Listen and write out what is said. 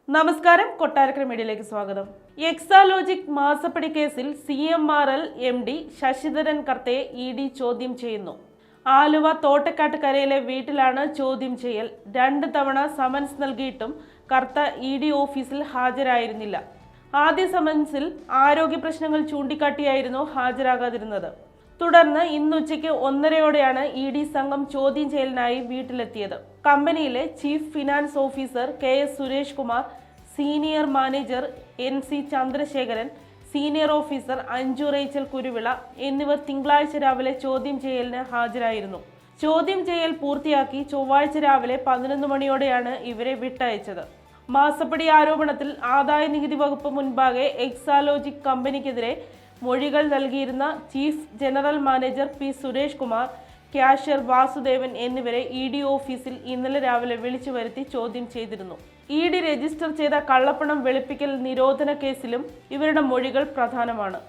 നമസ്കാരം, കൊട്ടാരക്കര മീഡിയയിലേക്ക് സ്വാഗതം. എക്സാലോജിക് മാസപ്പടി കേസിൽ CMRL MD ശശിധരൻ കർത്തയെ ED ചോദ്യം ചെയ്യുന്നു. ആലുവ തോട്ടക്കാട്ടുകരയിലെ വീട്ടിലാണ് ചോദ്യം ചെയ്യൽ. 2 തവണ സമൻസ് നൽകിയിട്ടും കർത്ത ED ഓഫീസിൽ ഹാജരായിരുന്നില്ല. ആദ്യ സമൻസിൽ ആരോഗ്യ പ്രശ്നങ്ങൾ ചൂണ്ടിക്കാട്ടിയായിരുന്നു ഹാജരാകാതിരുന്നത്. തുടർന്ന് ഇന്നുച്ചയ്ക്ക് 1:30യോടെയാണ് ED സംഘം ചോദ്യം ചെയ്യലിനായി വീട്ടിലെത്തിയത്. കമ്പനിയിലെ chief finance officer KS Suresh Kumar, senior manager NC Chandrasekharan, senior officer Anju Rachel Kuruvila എന്നിവർ തിങ്കളാഴ്ച രാവിലെ ചോദ്യം ചെയ്യലിന് ഹാജരായിരുന്നു. ചോദ്യം ചെയ്യൽ പൂർത്തിയാക്കി ചൊവ്വാഴ്ച രാവിലെ 11 മണിയോടെയാണ് ഇവരെ വിട്ടയച്ചത്. മാസപ്പടി ആരോപണത്തിൽ ആദായ നികുതി വകുപ്പ് മുൻപാകെ എക്സാലോജിക് കമ്പനിക്കെതിരെ മൊഴികൾ നൽകിയിരുന്ന chief general manager P Suresh Kumar, cashier Vasudevan എന്നിവരെ ED ഓഫീസിൽ ഇന്നലെ രാവിലെ വിളിച്ചു വരുത്തി ചോദ്യം ചെയ്തിരുന്നു. ED രജിസ്റ്റർ ചെയ്ത കള്ളപ്പണം വെളുപ്പിക്കൽ നിരോധന കേസിലും ഇവരുടെ മൊഴികൾ പ്രധാനമാണ്.